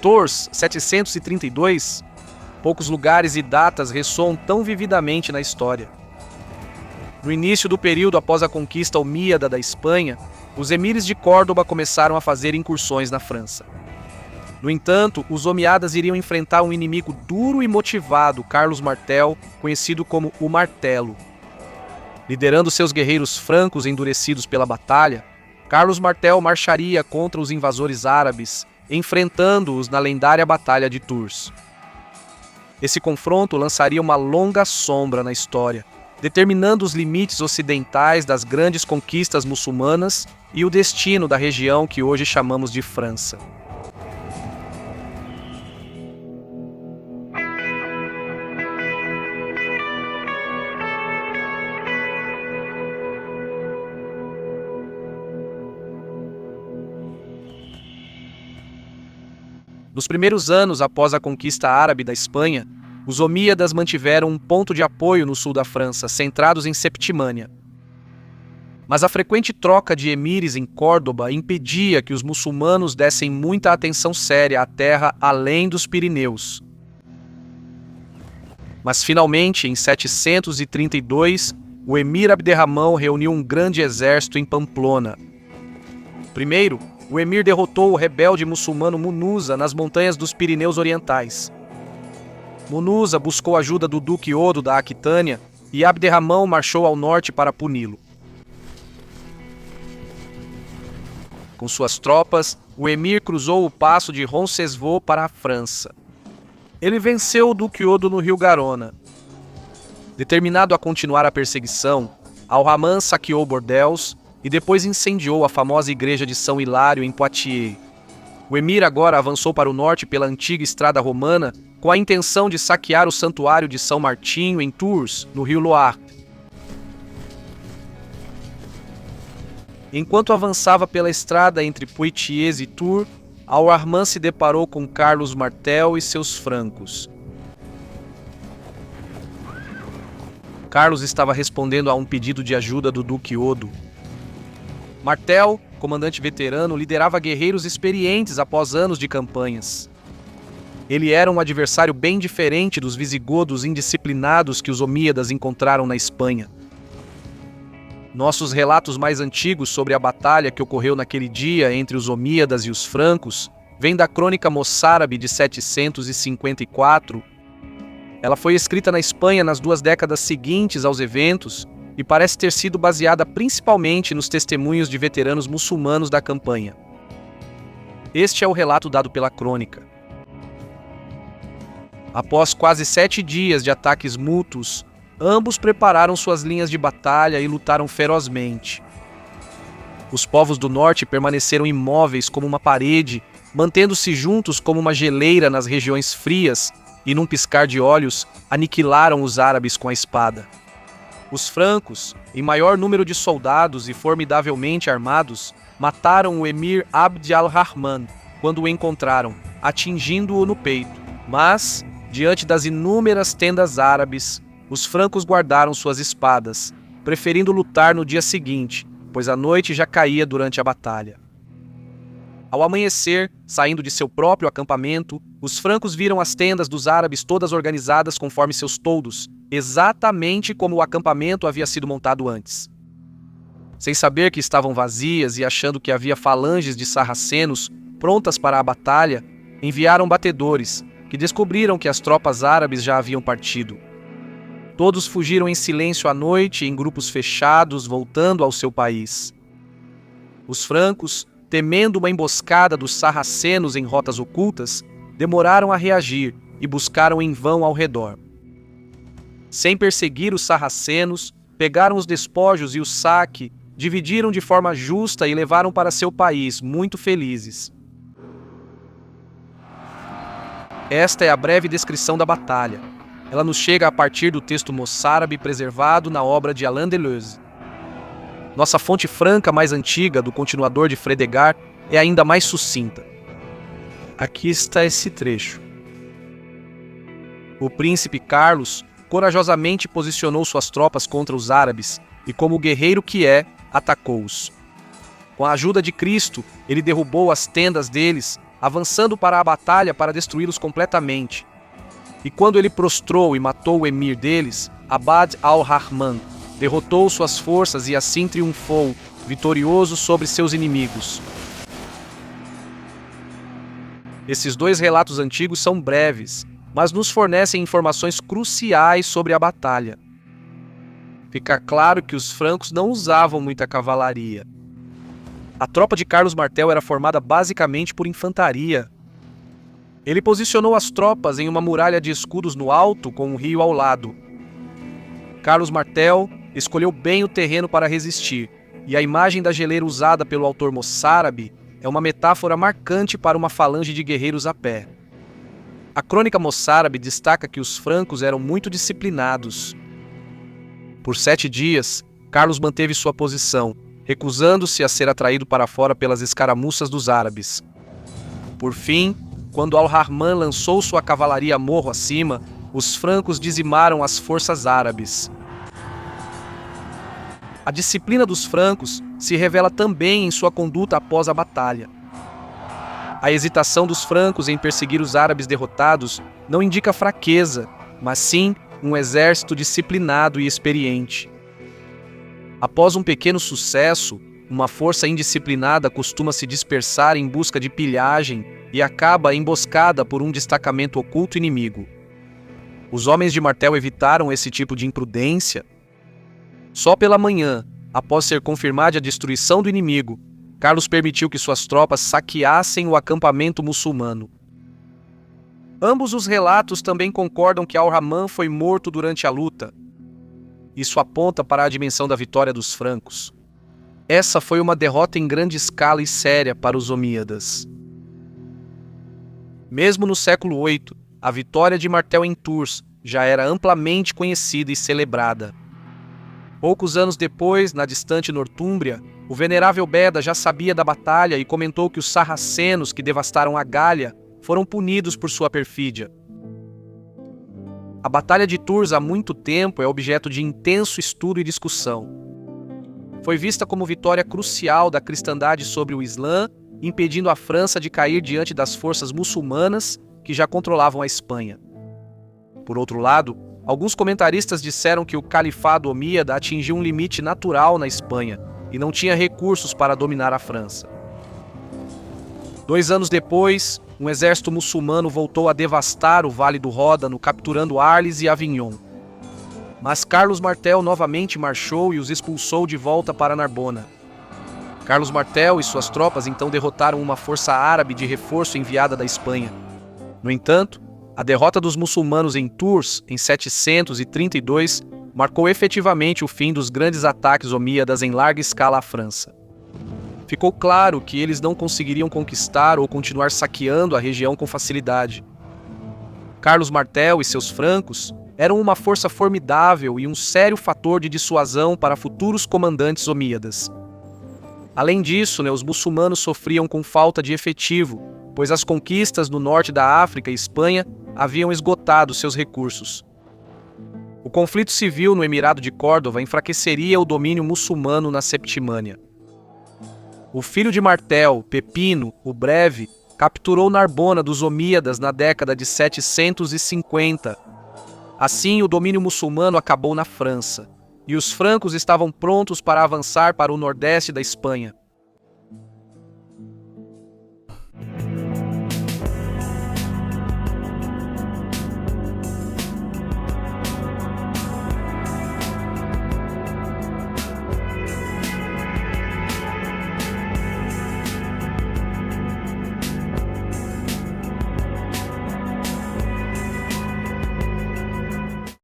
Tours 732, poucos lugares e datas ressoam tão vividamente na história. No início do período após a conquista omíada da Espanha, os emires de Córdoba começaram a fazer incursões na França. No entanto, os omíadas iriam enfrentar um inimigo duro e motivado, Carlos Martel, conhecido como o Martelo. Liderando seus guerreiros francos endurecidos pela batalha, Carlos Martel marcharia contra os invasores árabes, enfrentando-os na lendária Batalha de Tours. Esse confronto lançaria uma longa sombra na história, determinando os limites ocidentais das grandes conquistas muçulmanas e o destino da região que hoje chamamos de França. Nos primeiros anos após a conquista árabe da Espanha, os omíadas mantiveram um ponto de apoio no sul da França, centrados em Septimânia. Mas a frequente troca de emires em Córdoba impedia que os muçulmanos dessem muita atenção séria à terra além dos Pirineus. Mas finalmente, em 732, o emir Abderramão reuniu um grande exército em Pamplona. Primeiro, o emir derrotou o rebelde muçulmano Munuza nas montanhas dos Pirineus Orientais. Munuza buscou ajuda do duque Odo da Aquitânia e Abderramão marchou ao norte para puni-lo. Com suas tropas, o emir cruzou o passo de Roncesvalles para a França. Ele venceu o duque Odo no rio Garona. Determinado a continuar a perseguição, Al-Rahman saqueou Bordeaux e depois incendiou a famosa igreja de São Hilário em Poitiers. O emir agora avançou para o norte pela antiga estrada romana com a intenção de saquear o santuário de São Martinho em Tours, no rio Loire. Enquanto avançava pela estrada entre Poitiers e Tours, Al-Rahman se deparou com Carlos Martel e seus francos. Carlos estava respondendo a um pedido de ajuda do duque Odo. Martel, comandante veterano, liderava guerreiros experientes após anos de campanhas. Ele era um adversário bem diferente dos visigodos indisciplinados que os omíadas encontraram na Espanha. Nossos relatos mais antigos sobre a batalha que ocorreu naquele dia entre os omíadas e os francos vêm da crônica moçárabe de 754. Ela foi escrita na Espanha nas 2 décadas seguintes aos eventos e parece ter sido baseada principalmente nos testemunhos de veteranos muçulmanos da campanha. Este é o relato dado pela crônica. Após quase 7 dias de ataques mútuos, ambos prepararam suas linhas de batalha e lutaram ferozmente. Os povos do norte permaneceram imóveis como uma parede, mantendo-se juntos como uma geleira nas regiões frias e, num piscar de olhos, aniquilaram os árabes com a espada. Os francos, em maior número de soldados e formidavelmente armados, mataram o emir Abd al-Rahman quando o encontraram, atingindo-o no peito. Mas, diante das inúmeras tendas árabes, os francos guardaram suas espadas, preferindo lutar no dia seguinte, pois a noite já caía durante a batalha. Ao amanhecer, saindo de seu próprio acampamento, os francos viram as tendas dos árabes todas organizadas conforme seus toldos, exatamente como o acampamento havia sido montado antes. Sem saber que estavam vazias e achando que havia falanges de sarracenos prontas para a batalha, enviaram batedores, que descobriram que as tropas árabes já haviam partido. Todos fugiram em silêncio à noite, em grupos fechados, voltando ao seu país. Os francos, temendo uma emboscada dos sarracenos em rotas ocultas, demoraram a reagir e buscaram em vão ao redor. Sem perseguir os sarracenos, pegaram os despojos e o saque, dividiram de forma justa e levaram para seu país, muito felizes. Esta é a breve descrição da batalha. Ela nos chega a partir do texto moçárabe preservado na obra de Alain Deleuze. Nossa fonte franca mais antiga, do continuador de Fredegar, é ainda mais sucinta. Aqui está esse trecho. O príncipe Carlos corajosamente posicionou suas tropas contra os árabes e, como guerreiro que atacou-os. Com a ajuda de Cristo, ele derrubou as tendas deles avançando para a batalha para destruí-los completamente. E quando ele prostrou e matou o emir deles, Abd al-Rahman, derrotou suas forças e assim triunfou, vitorioso sobre seus inimigos. Esses dois relatos antigos são breves, mas nos fornecem informações cruciais sobre a batalha. Fica claro que os francos não usavam muita cavalaria. A tropa de Carlos Martel era formada basicamente por infantaria. Ele posicionou as tropas em uma muralha de escudos no alto, com um rio ao lado. Carlos Martel escolheu bem o terreno para resistir, e a imagem da geleira usada pelo autor moçárabe é uma metáfora marcante para uma falange de guerreiros a pé. A crônica moçárabe destaca que os francos eram muito disciplinados. Por 7 dias, Carlos manteve sua posição, recusando-se a ser atraído para fora pelas escaramuças dos árabes. Por fim, quando Al-Rahman lançou sua cavalaria morro acima, os francos dizimaram as forças árabes. A disciplina dos francos se revela também em sua conduta após a batalha. A hesitação dos francos em perseguir os árabes derrotados não indica fraqueza, mas sim um exército disciplinado e experiente. Após um pequeno sucesso, uma força indisciplinada costuma se dispersar em busca de pilhagem e acaba emboscada por um destacamento oculto inimigo. Os homens de Martel evitaram esse tipo de imprudência. Só pela manhã, após ser confirmada a destruição do inimigo, Carlos permitiu que suas tropas saqueassem o acampamento muçulmano. Ambos os relatos também concordam que Al-Rahman foi morto durante a luta. Isso aponta para a dimensão da vitória dos francos. Essa foi uma derrota em grande escala e séria para os omíadas. Mesmo no século VIII, a vitória de Martel em Tours já era amplamente conhecida e celebrada. Poucos anos depois, na distante Nortúmbria, o venerável Beda já sabia da batalha e comentou que os sarracenos que devastaram a Gália foram punidos por sua perfídia. A Batalha de Tours há muito tempo é objeto de intenso estudo e discussão. Foi vista como vitória crucial da cristandade sobre o Islã, impedindo a França de cair diante das forças muçulmanas que já controlavam a Espanha. Por outro lado, alguns comentaristas disseram que o califado omíada atingiu um limite natural na Espanha e não tinha recursos para dominar a França. 2 anos depois, um exército muçulmano voltou a devastar o Vale do Ródano, capturando Arles e Avignon. Mas Carlos Martel novamente marchou e os expulsou de volta para Narbona. Carlos Martel e suas tropas então derrotaram uma força árabe de reforço enviada da Espanha. No entanto, a derrota dos muçulmanos em Tours, em 732, marcou efetivamente o fim dos grandes ataques omíadas em larga escala à França. Ficou claro que eles não conseguiriam conquistar ou continuar saqueando a região com facilidade. Carlos Martel e seus francos eram uma força formidável e um sério fator de dissuasão para futuros comandantes omíadas. Além disso, os muçulmanos sofriam com falta de efetivo, pois as conquistas no norte da África e Espanha haviam esgotado seus recursos. O conflito civil no Emirado de Córdoba enfraqueceria o domínio muçulmano na Septimânia. O filho de Martel, Pepino, o Breve, capturou Narbona dos omíadas na década de 750. Assim, o domínio muçulmano acabou na França, e os francos estavam prontos para avançar para o nordeste da Espanha.